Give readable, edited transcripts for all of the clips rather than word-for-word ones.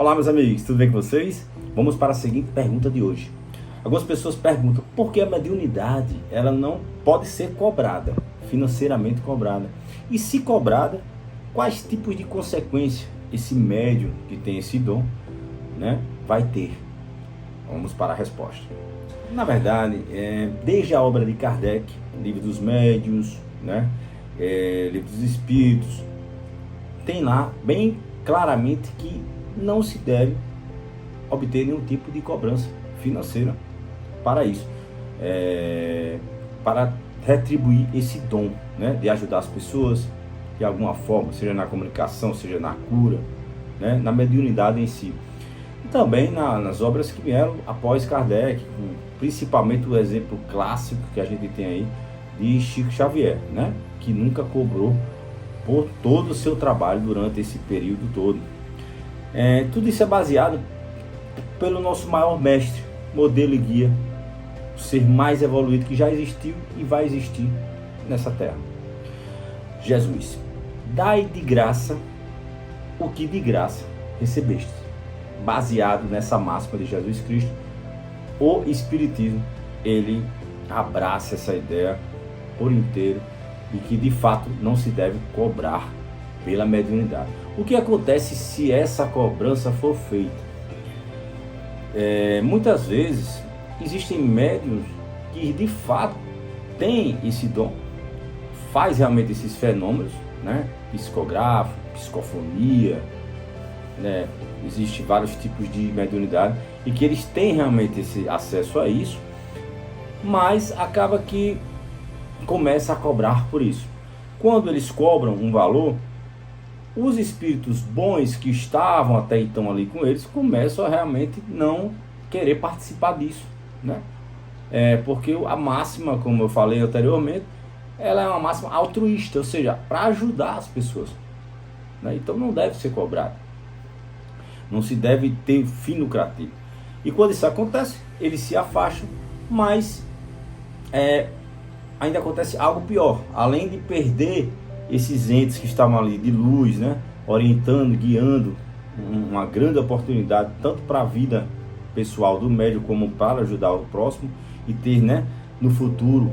Olá, meus amigos, tudo bem com vocês? Vamos para a seguinte pergunta de hoje. Algumas pessoas perguntam por que a mediunidade ela não pode ser cobrada, financeiramente cobrada. E se cobrada, quais tipos de consequência esse médium que tem esse dom, né, vai ter? Vamos para a resposta. Na verdade, desde a obra de Kardec, Livro dos Médiuns, né, Livro dos Espíritos, tem lá bem claramente que não se deve obter nenhum tipo de cobrança financeira para isso, para retribuir esse dom, né, de ajudar as pessoas de alguma forma, seja na comunicação, seja na cura, né, na mediunidade em si. E também nas obras que vieram após Kardec, principalmente o exemplo clássico que a gente tem aí de Chico Xavier, né, que nunca cobrou por todo o seu trabalho durante esse período todo. Tudo isso é baseado pelo nosso maior mestre, modelo e guia, o ser mais evoluído que já existiu e vai existir nessa terra. Jesus, dai de graça o que de graça recebeste. Baseado nessa máxima de Jesus Cristo, o Espiritismo, ele abraça essa ideia por inteiro e que de fato não se deve cobrar pela mediunidade. O que acontece se essa cobrança for feita? Muitas vezes existem médiuns que de fato têm esse dom, faz realmente esses fenômenos, né, psicográfico, psicofonia, né, existem vários tipos de mediunidade e que eles têm realmente esse acesso a isso, mas acaba que começa a cobrar por isso. Quando eles cobram um valor, os espíritos bons que estavam até então ali com eles começam a realmente não querer participar disso, né? Porque a máxima, como eu falei anteriormente, ela é uma máxima altruísta, ou seja, para ajudar as pessoas, né? Então não deve ser cobrado, não se deve ter fim lucrativo. E quando isso acontece, eles se afastam, mas ainda acontece algo pior. Além de perder esses entes que estavam ali de luz, né, orientando, guiando, uma grande oportunidade tanto para a vida pessoal do médium como para ajudar o próximo e ter, né, no futuro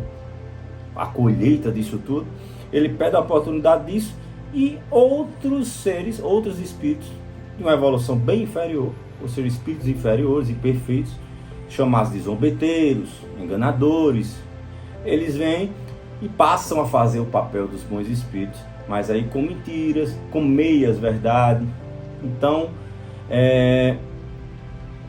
a colheita disso tudo, ele perde a oportunidade disso e outros seres, outros espíritos de uma evolução bem inferior, ou seja, espíritos inferiores e perfeitos, chamados de zombeteiros, enganadores, eles vêm e passam a fazer o papel dos bons espíritos, mas aí com mentiras, com meias verdade. Então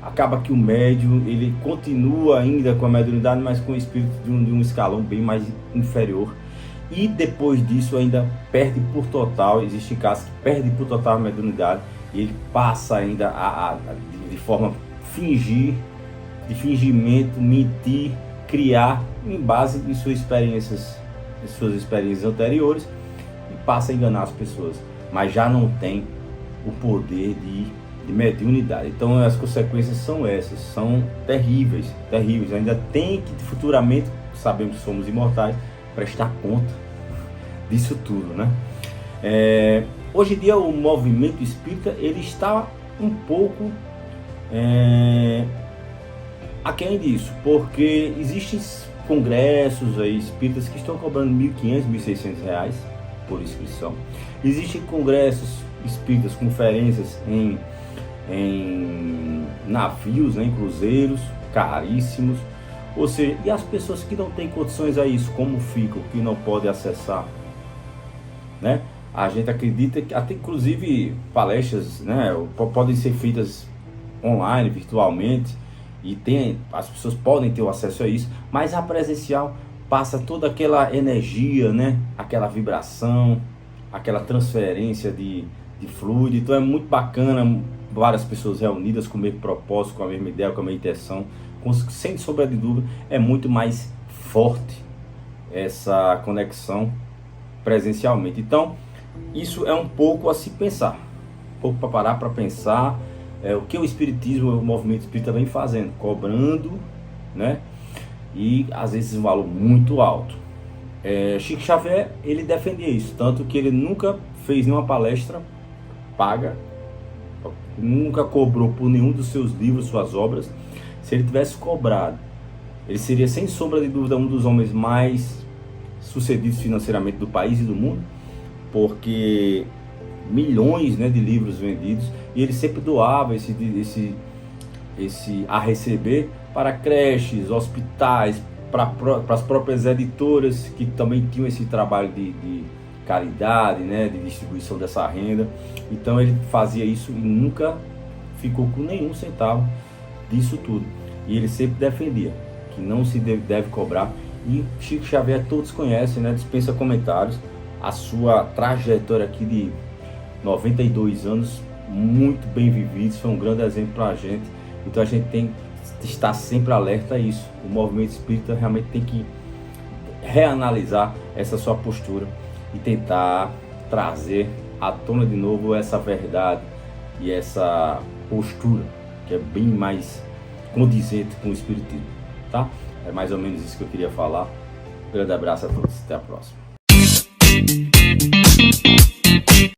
acaba que o médium ele continua ainda com a mediunidade, mas com o espírito de um escalão bem mais inferior, e depois disso ainda perde por total. Existem casos que perde por total a mediunidade e ele passa ainda de forma de fingimento, mentir, criar em base em suas experiências anteriores, e passa a enganar as pessoas, mas já não tem o poder de mediunidade. Então as consequências são essas, são terríveis. Ainda tem que futuramente, sabemos que somos imortais, prestar conta disso tudo, né? Hoje em dia o movimento espírita ele está um pouco aquém disso, porque existem congressos aí espíritas que estão cobrando R$1.500, R$1.600 por inscrição. Existem congressos espíritas, conferências em navios, né, em cruzeiros caríssimos. Ou seja, e as pessoas que não têm condições a isso, como ficam, que não podem acessar, né? A gente acredita que até inclusive palestras, né, podem ser feitas online, virtualmente, e as pessoas podem ter o acesso a isso, mas a presencial passa toda aquela energia, né, aquela vibração, aquela transferência de fluido. Então é muito bacana, várias pessoas reunidas com o mesmo propósito, com a mesma ideia, com a mesma intenção, sem sombra de dúvida, é muito mais forte essa conexão presencialmente. Então isso é um pouco a se pensar, um pouco para parar para pensar. O que o espiritismo, o movimento espírita vem fazendo, cobrando, né, e às vezes um valor muito alto. Chico Xavier, ele defendia isso, tanto que ele nunca fez nenhuma palestra paga nunca cobrou por nenhum dos seus livros, suas obras. Se ele tivesse cobrado, ele seria sem sombra de dúvida um dos homens mais sucedidos financeiramente do país e do mundo, porque milhões, né, de livros vendidos, e ele sempre doava esse a receber para creches, hospitais, para as próprias editoras que também tinham esse trabalho de caridade, né, de distribuição dessa renda. Então ele fazia isso e nunca ficou com nenhum centavo disso tudo. E ele sempre defendia que não se deve cobrar. E Chico Xavier todos conhecem, né, dispensa comentários, a sua trajetória aqui de 92 anos, muito bem vividos, foi um grande exemplo para a gente. Então a gente tem que estar sempre alerta a isso. O movimento espírita realmente tem que reanalisar essa sua postura e tentar trazer à tona de novo essa verdade e essa postura que é bem mais condizente com o espiritismo, tá? É mais ou menos isso que eu queria falar. Um grande abraço a todos, até a próxima.